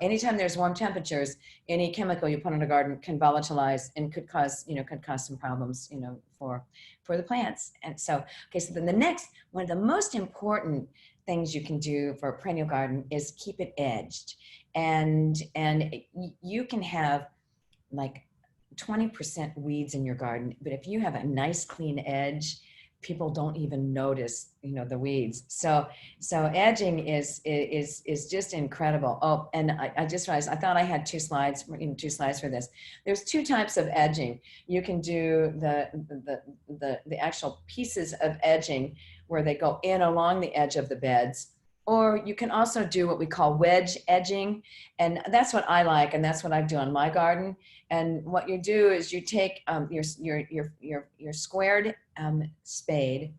anytime there's warm temperatures, any chemical you put in a garden can volatilize and could cause some problems, for the plants. And so, okay, so then the next, one of the most important things you can do for a perennial garden is keep it edged. And you can have like 20% weeds in your garden, but if you have a nice clean edge, people don't even notice, the weeds. So edging is just incredible. Oh, and I just realized, I thought I had two slides for this. There's two types of edging. You can do the actual pieces of edging where they go in along the edge of the beds, or you can also do what we call wedge edging. And that's what I like, and that's what I do on my garden. And what you do is you take your squared spade,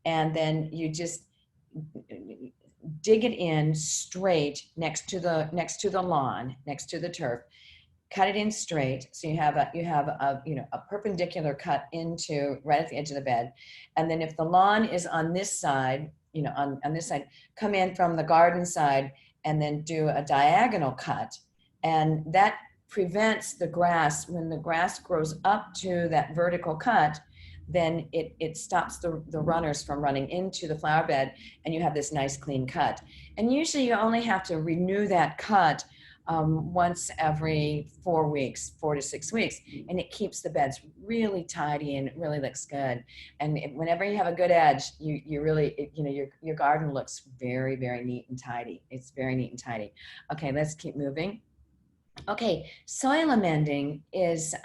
and then you just dig it in straight next to the lawn, next to the turf. Cut it in straight, so you have a perpendicular cut into right at the edge of the bed. And then if the lawn is on this side, on this side, come in from the garden side and then do a diagonal cut. And that prevents the grass, when the grass grows up to that vertical cut, then it stops the runners from running into the flower bed, and you have this nice clean cut. And usually you only have to renew that cut once every 4 weeks, 4 to 6 weeks, and it keeps the beds really tidy and it really looks good. And whenever you have a good edge, you really, your garden looks very, very neat and tidy. It's very neat and tidy. Okay, let's keep moving. Okay, soil amending is,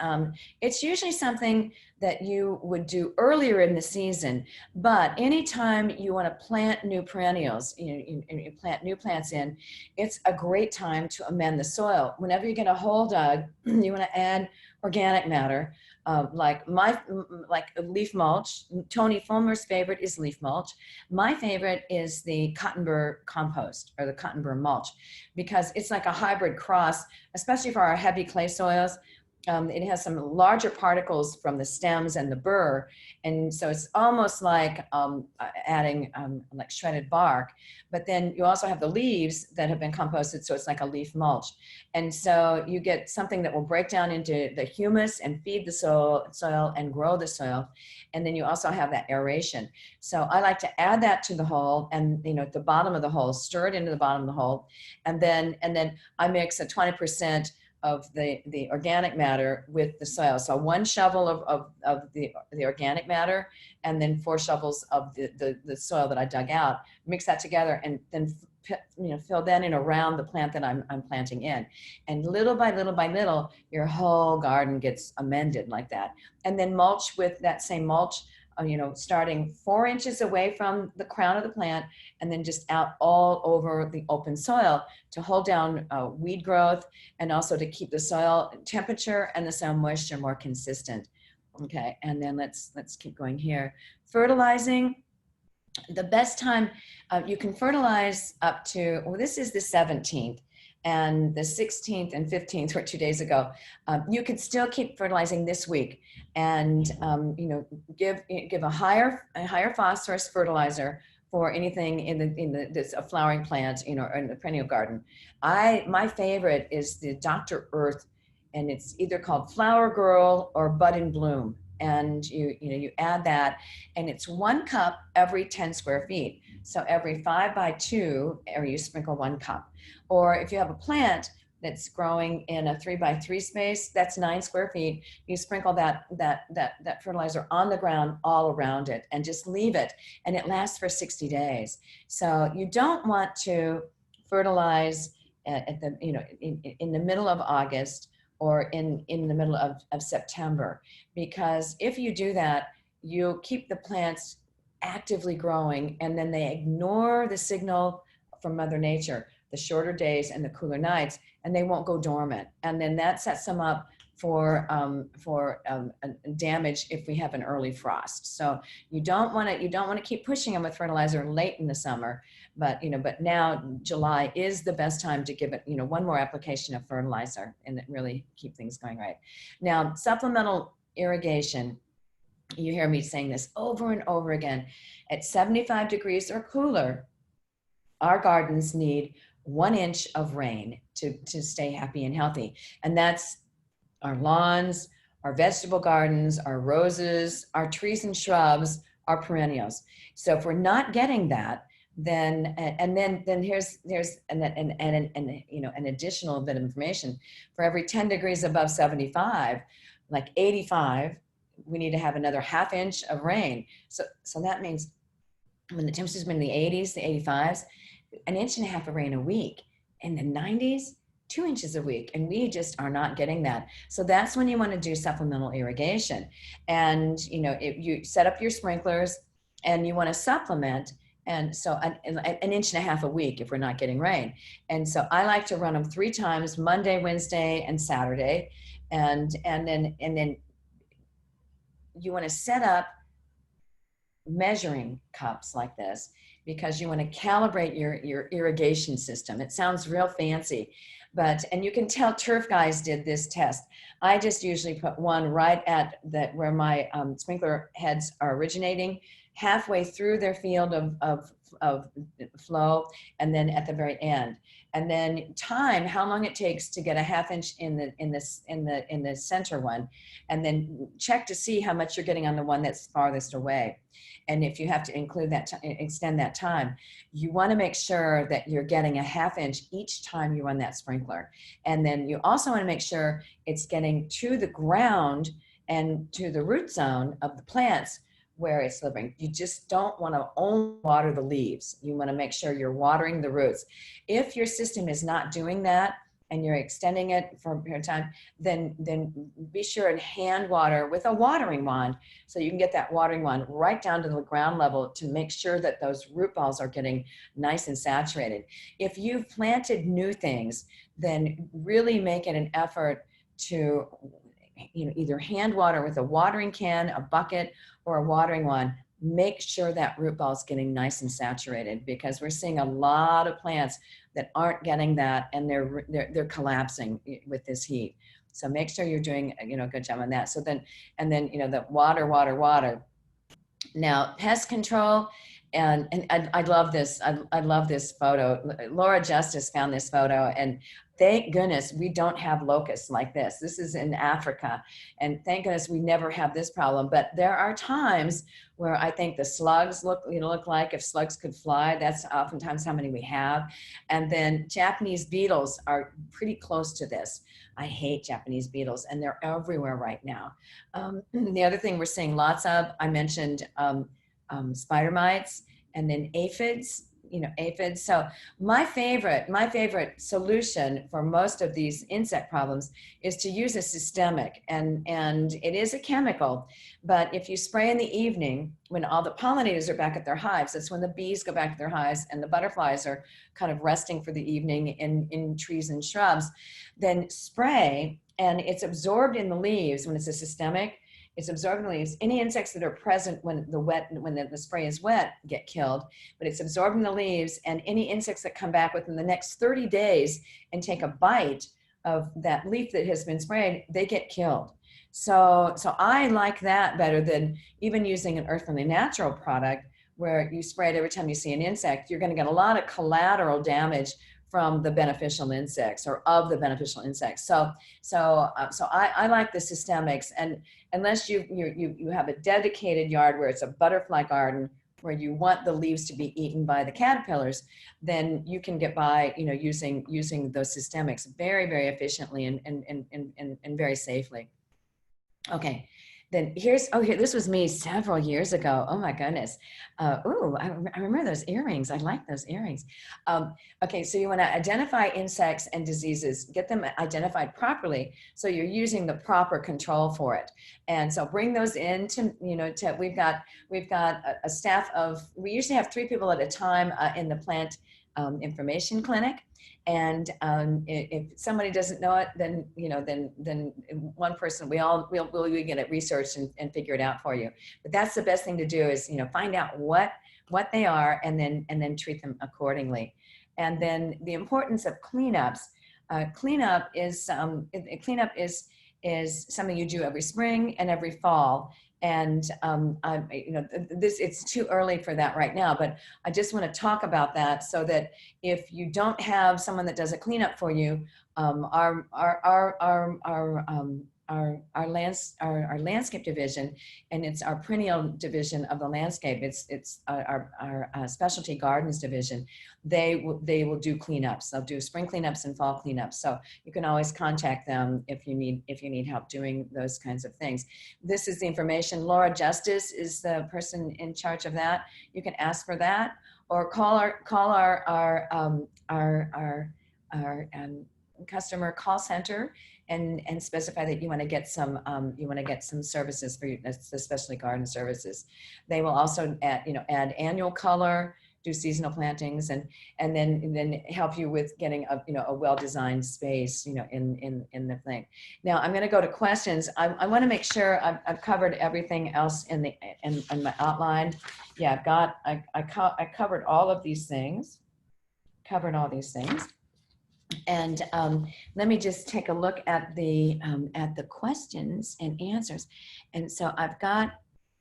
it's usually something that you would do earlier in the season, but anytime you want to plant new perennials, you plant new plants in, it's a great time to amend the soil. Whenever you get a hole dug, you want to add organic matter, like leaf mulch. Tony Fulmer's favorite is leaf mulch. My favorite is the cotton burr compost or the cotton burr mulch because it's like a hybrid cross, especially for our heavy clay soils. It has some larger particles from the stems and the burr. And so it's almost like adding like shredded bark. But then you also have the leaves that have been composted. So it's like a leaf mulch. And so you get something that will break down into the humus and feed the soil and grow the soil. And then you also have that aeration. So I like to add that to the hole and, at the bottom of the hole, stir it into the bottom of the hole. And then I mix a 20% of the organic matter with the soil. So one shovel of the organic matter and then 4 shovels of the soil that I dug out, mix that together and then fill that in around the plant that I'm planting in. And little by little, your whole garden gets amended like that. And then mulch with that same mulch, starting 4 inches away from the crown of the plant and then just out all over the open soil to hold down weed growth and also to keep the soil temperature and the soil moisture more consistent. Okay, and then let's keep going here. Fertilizing. The best time you can fertilize up to, well, this is the 17th and the 16th and 15th were 2 days ago. You could still keep fertilizing this week and give a higher phosphorus fertilizer for anything in this a flowering plant, or in the perennial garden. My favorite is the Dr. Earth, and it's either called Flower Girl or Bud and Bloom. And you add that, and it's 1 cup every 10 square feet. So every 5 by 2 area, you sprinkle 1 cup. Or if you have a plant that's growing in a 3 by 3 space, that's 9 square feet. You sprinkle that fertilizer on the ground all around it, and just leave it, and it lasts for 60 days. So you don't want to fertilize at the in the middle of August or in the middle of September, because if you do that, you'll keep the plants actively growing, and then they ignore the signal from Mother Nature, the shorter days and the cooler nights, and they won't go dormant. And then that sets them up for damage if we have an early frost. So you don't want to keep pushing them with fertilizer late in the summer, but now July is the best time to give it 1 more application of fertilizer and really keep things going right. Now, supplemental irrigation, you hear me saying this over and over again. At 75 degrees or cooler, our gardens need 1 inch of rain to stay happy and healthy. And that's our lawns, our vegetable gardens, our roses, our trees and shrubs, our perennials. So if we're not getting that, then here's an additional bit of information. For every 10 degrees above 75, like 85, we need to have another 1/2 inch of rain. So that means when the temperature's been in the 80s, the 85s, 1.5 inches of rain a week. In the 90s, 2 inches a week, and we just are not getting that. So that's when you want to do supplemental irrigation. And if you set up your sprinklers and you want to supplement, and so 1.5 inches a week if we're not getting rain. And so I like to run them 3 times, Monday, Wednesday, and Saturday. And then you want to set up measuring cups like this because you want to calibrate your irrigation system. It sounds real fancy, and you can tell turf guys did this test. I just usually put one right at where my sprinkler heads are originating, halfway through their field of flow, and then at the very end. And then time how long it takes to get a 1/2 inch in the center one, and then check to see how much you're getting on the one that's farthest away. And if you have to include that, extend that time, you want to make sure that you're getting a 1/2 inch each time you run that sprinkler. And then you also want to make sure it's getting to the ground and to the root zone of the plants where it's living. You just don't want to only water the leaves. You want to make sure you're watering the roots. If your system is not doing that, and you're extending it for a period of time, then be sure and hand water with a watering wand, so you can get that watering wand right down to the ground level to make sure that those root balls are getting nice and saturated. If you've planted new things, then really make it an effort to either hand water with a watering can, a bucket, or a watering wand. Make sure that root ball is getting nice and saturated, because we're seeing a lot of plants that aren't getting that, and they're collapsing with this heat. So make sure you're doing a good job on that. So then, and then the water. Now, pest control, and I love this. I love this photo. Laura Justice found this photo, and thank goodness we don't have locusts like this. This is in Africa, and thank goodness we never have this problem. But there are times where I think the slugs look like if slugs could fly. That's oftentimes how many we have. And then Japanese beetles are pretty close to this. I hate Japanese beetles, and they're everywhere right now. The other thing we're seeing lots of, I mentioned spider mites, and then aphids. Aphids. So my favorite solution for most of these insect problems is to use a systemic, and it is a chemical, but if you spray in the evening when all the pollinators are back at their hives, that's when the bees go back to their hives and the butterflies are kind of resting for the evening in trees and shrubs, then spray, and it's absorbed in the leaves when it's a systemic. It's absorbed in the leaves. Any insects that are present when the spray is wet get killed, but it's absorbed in the leaves, and any insects that come back within the next 30 days and take a bite of that leaf that has been sprayed, they get killed. So I like that better than even using an earthly natural product where you spray it every time you see an insect. You're going to get a lot of collateral damage from the beneficial insects, or of the beneficial insects. So I like the systemics, and unless you have a dedicated yard where it's a butterfly garden where you want the leaves to be eaten by the caterpillars, then you can get by using those systemics very, very efficiently and very safely. Okay. Then here, this was me several years ago. Oh my goodness. I remember those earrings. I like those earrings. Okay, so you want to identify insects and diseases, get them identified properly, so you're using the proper control for it. And so bring those in to, we've got a staff of, we usually have 3 people at a time in the plant information clinic. And if somebody doesn't know it, then then one person, we'll get it researched and figure it out for you. But that's the best thing to do, is find out what they are, and then treat them accordingly. And then the importance of cleanups. Cleanup is something you do every spring and every fall. And it's too early for that right now, but I just want to talk about that, so that if you don't have someone that does a cleanup for you, our landscape division, and it's our perennial division of the landscape. It's our specialty gardens division. They will do cleanups. They'll do spring cleanups and fall cleanups. So you can always contact them if you need help doing those kinds of things. This is the information. Laura Justice is the person in charge of that. You can ask for that, or call our customer call center and specify that you want to get some services for you, especially garden services. They will also add annual color, do seasonal plantings, and then help you with getting a well-designed space in the thing. Now I'm going to go to questions. I want to make sure I've covered everything else in my outline. Yeah, I covered all of these things. And let me just take a look at the questions and answers. And so I've got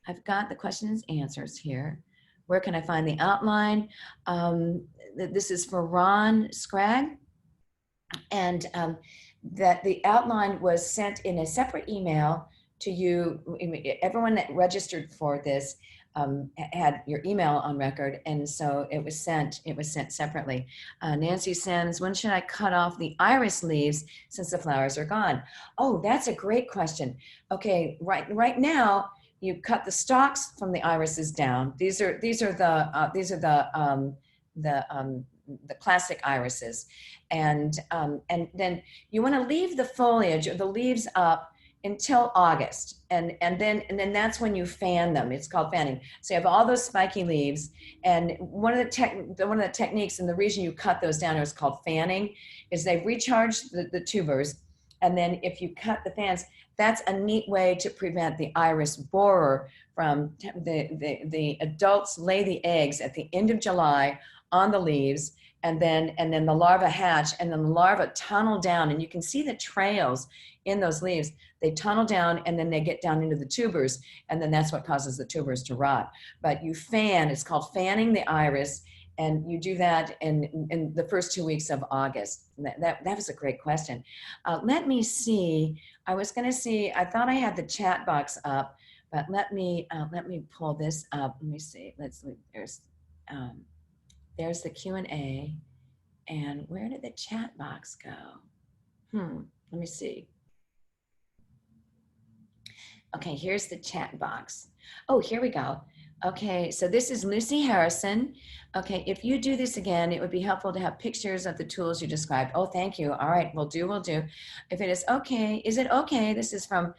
the questions and answers here. Where can I find the outline? This is for Ron Scragg, and that the outline was sent in a separate email to you. Everyone that registered for this had your email on record, and so it was sent separately. Nancy Sims, when should I cut off the iris leaves since the flowers are gone? Oh, that's a great question. Okay, right now you cut the stalks from the irises down. These are the the classic irises. And then you want to leave the foliage or the leaves up until August. And then that's when you fan them. It's called fanning. So you have all those spiky leaves. And one of the techniques, and the reason you cut those down is called fanning, is they recharge the tubers. And then if you cut the fans, that's a neat way to prevent the iris borer from the adults lay the eggs at the end of July on the leaves, and then the larvae hatch, and then the larvae tunnel down, and you can see the trails in those leaves. They tunnel down and then they get down into the tubers, and then that's what causes the tubers to rot. But you fan, it's called fanning the iris, and you do that in the first 2 weeks of August. That was a great question. Let me see. I was going to see. I thought I had the chat box up, but let me pull this up. Let me see. There's the Q&A, and where did the chat box go? Let me see. Okay, here's the chat box. Oh, here we go. Okay, so this is Lucy Harrison. Okay, if you do this again, it would be helpful to have pictures of the tools you described. Oh, thank you. All right, we'll do. If it is okay, this is from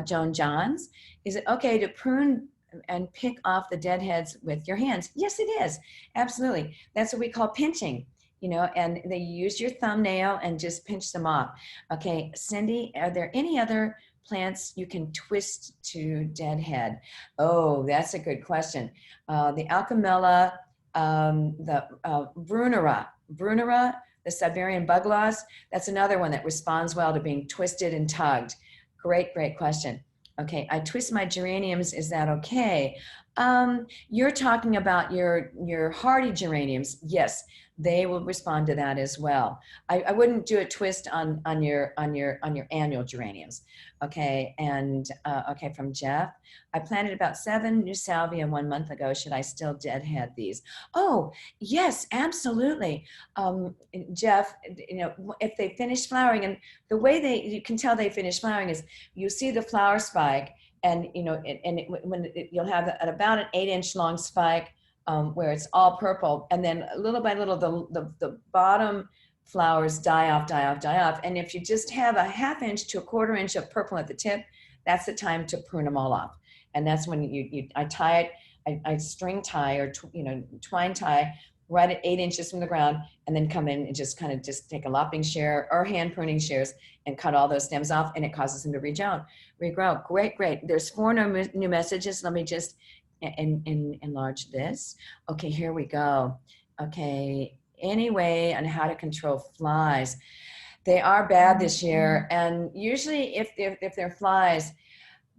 Joan Johns. Is it okay to prune and pick off the deadheads with your hands? Yes, it is. Absolutely. That's what we call pinching, and they use your thumbnail and just pinch them off. Okay, Cindy, are there any other plants you can twist to deadhead? Oh, that's a good question. The Alchemilla, the Brunera, the Siberian bugloss, that's another one that responds well to being twisted and tugged. Great question. Okay, I twist my geraniums, is that okay? You're talking about your hardy geraniums. Yes, they will respond to that as well. I wouldn't do a twist on your annual geraniums. Okay, and okay, from Jeff, I planted about 7 new salvia 1 month ago. Should I still deadhead these? Oh, yes, absolutely. Jeff, if they finish flowering, and the way you can tell they finish flowering is you see the flower spike, and you'll have about an 8-inch long spike where it's all purple, and then little by little the bottom flowers die off. And if you just have a 1/2 inch to 1/4 inch of purple at the tip, that's the time to prune them all off. And that's when I tie it, I string tie or twine tie right at 8 inches from the ground, and then come in and just take a lopping shear or hand pruning shears and cut all those stems off, and it causes them to regrow. Great. There's 4 new messages. Let me just enlarge this. Okay, here we go. Okay, anyway, on how to control flies. They are bad this year, and usually if they're flies,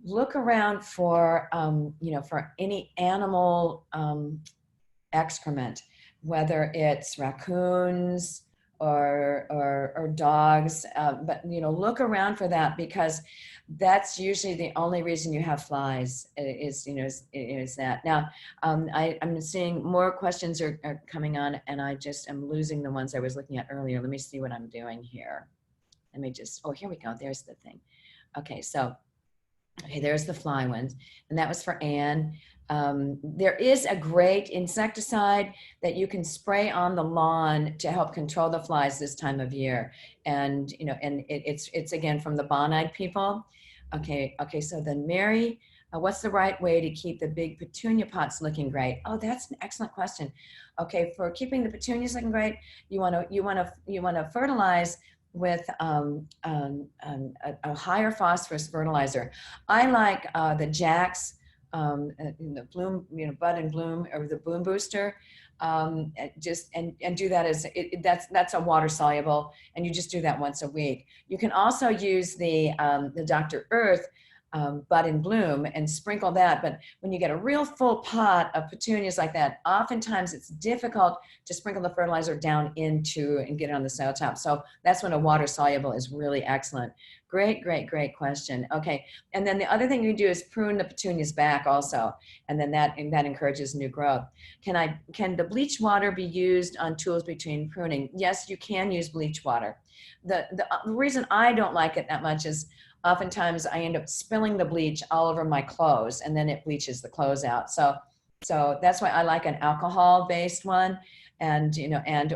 look around for for any animal excrement, whether it's raccoons or dogs, but look around for that, because that's usually the only reason you have flies is that. Now I'm seeing more questions are coming on, and I just am losing the ones I was looking at earlier. Let me see what I'm doing here. Let me just, oh, here we go. There's the thing. Okay, so there's the fly ones, and that was for Anne. There is a great insecticide that you can spray on the lawn to help control the flies this time of year. And, it's again from the Bonide people. Okay. So then Mary, what's the right way to keep the big petunia pots looking great? Oh, that's an excellent question. Okay. For keeping the petunias looking great, you want to fertilize with a higher phosphorus fertilizer. I like the Jack's the bloom, bud and bloom, or the bloom booster. Just do that that's a water soluble, and you just do that once a week. You can also use the Dr. Earth bud and bloom and sprinkle that. But when you get a real full pot of petunias like that, oftentimes it's difficult to sprinkle the fertilizer down into and get it on the soil top. So that's when a water soluble is really excellent. Great question. Okay, and then the other thing you do is prune the petunias back also, and then that encourages new growth. Can the bleach water be used on tools between pruning? Yes, you can use bleach water. The reason I don't like it that much is oftentimes I end up spilling the bleach all over my clothes, and then it bleaches the clothes out. So that's why I like an alcohol-based one. and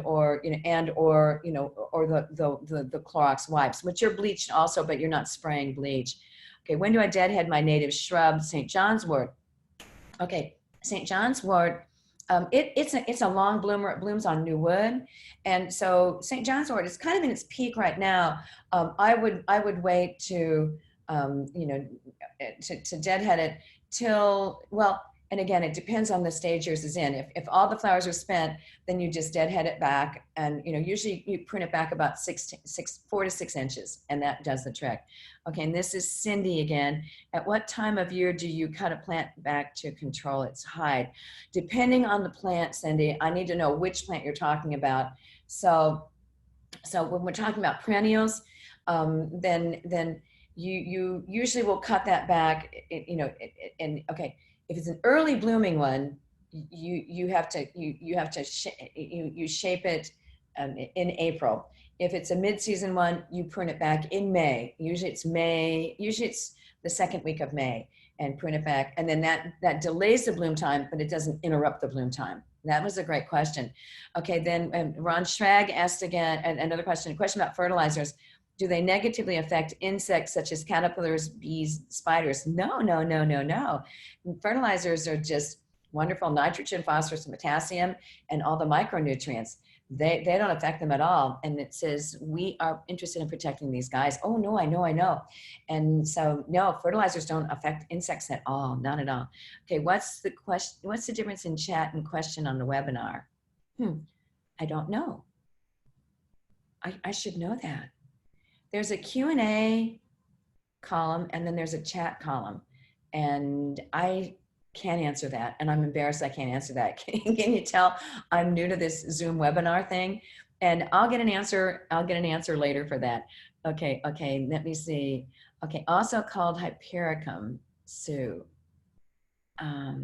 or the Clorox wipes, which are bleached also, but you're not spraying bleach. Okay, when do I deadhead my native shrub, St. John's wort? Okay, St. John's wort, it's a long bloomer. It blooms on new wood, and so St. John's wort is kind of in its peak right now. I would wait to to deadhead it till, well, and again, it depends on the stage yours is in. If all the flowers are spent, then you just deadhead it back, and usually you prune it back about 4 to 6 inches, and that does the trick. Okay, and this is Cindy again. At what time of year do you cut a plant back to control its height? Depending on the plant, Cindy, I need to know which plant you're talking about. So when we're talking about perennials, then you usually will cut that back, and okay, if it's an early blooming one, you have to shape it in April. If it's a mid-season one, you prune it back in May. Usually it's May. Usually it's the second week of May, and prune it back, and then that delays the bloom time, but it doesn't interrupt the bloom time. That was a great question. Okay, then Ron Schrag asked again another question. A question about fertilizers. Do they negatively affect insects such as caterpillars, bees, spiders? No. Fertilizers are just wonderful nitrogen, phosphorus, and potassium, and all the micronutrients. They don't affect them at all. And it says, we are interested in protecting these guys. Oh, no, I know. And so, no, fertilizers don't affect insects at all, not at all. Okay, what's the question? What's the difference in chat and question on the webinar? I don't know. I should know that. There's a Q&A column, and then there's a chat column. And I can't answer that, and I'm embarrassed I can't answer that. Can you tell I'm new to this Zoom webinar thing? And I'll get an answer later for that. Okay, let me see. Okay, also called Hypericum, Sue. I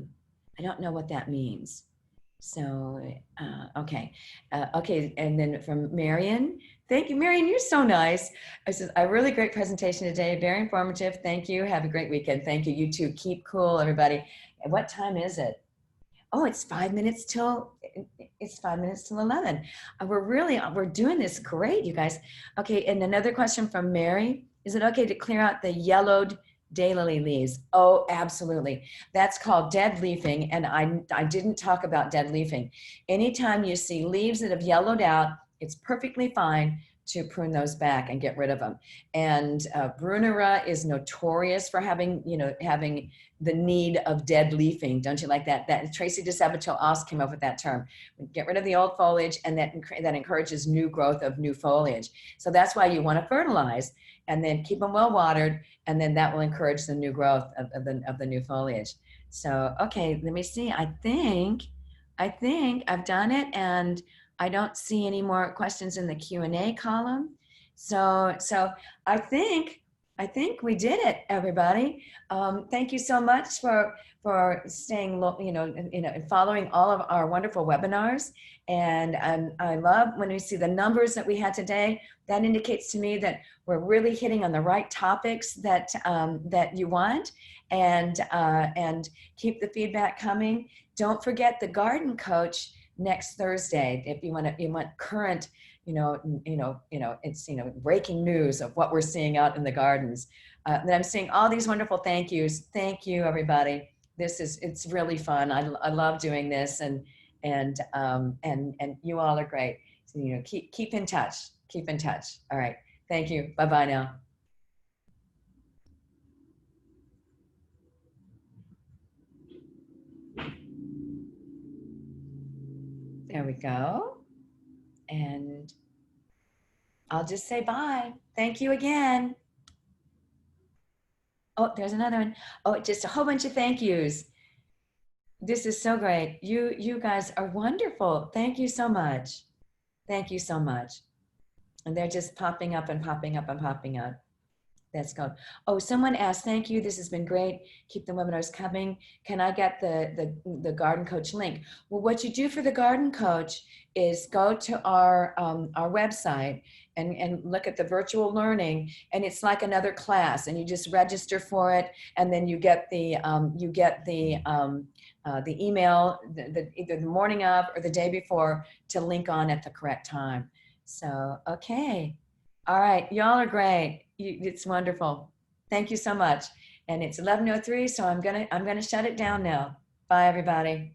don't know what that means. So, okay, and then from Marion. Thank you, Marion, you're so nice. I said, a really great presentation today, very informative. Thank you, have a great weekend. Thank you, you too, keep cool, everybody. And what time is it? Oh, it's 5 minutes till 11. We're doing this great, you guys. Okay, and another question from Mary. Is it okay to clear out the yellowed daylily leaves? Oh, absolutely. That's called dead leafing, and I didn't talk about dead leafing. Anytime you see leaves that have yellowed out, it's perfectly fine to prune those back and get rid of them. And Brunera is notorious for having the need of dead leafing. Don't you like that? That Tracy DeSabato came up with that term. Get rid of the old foliage, and that encourages new growth of new foliage. So that's why you want to fertilize, and then keep them well watered, and then that will encourage the new growth of the new foliage. So, okay, let me see. I think I've done it, and I don't see any more questions in the Q&A column. So I think we did it, everybody. Thank you so much for staying, and following all of our wonderful webinars. And I love when we see the numbers that we had today. That indicates to me that we're really hitting on the right topics that you want. And keep the feedback coming. Don't forget the garden coach next Thursday. If you want current, it's breaking news of what we're seeing out in the gardens. Then I'm seeing all these wonderful thank yous. Thank you, everybody. It's really fun. I love doing this, and you all are great. So, keep in touch. Keep in touch. All right. Thank you. Bye-bye now. There we go. And I'll just say bye. Thank you again. Oh, there's another one. Oh, just a whole bunch of thank yous. This is so great. You guys are wonderful. Thank you so much. Thank you so much. And they're just popping up and popping up and popping up. That's good. Oh, someone asked, thank you. This has been great. Keep the webinars coming. Can I get the Garden Coach link? Well, what you do for the Garden Coach is go to our website and look at the virtual learning, and it's like another class, and you just register for it, and then you get the email either the morning of or the day before to link on at the correct time. So, okay. All right, y'all are great. It's wonderful. Thank you so much. And it's 11:03, so I'm gonna shut it down now. Bye, everybody.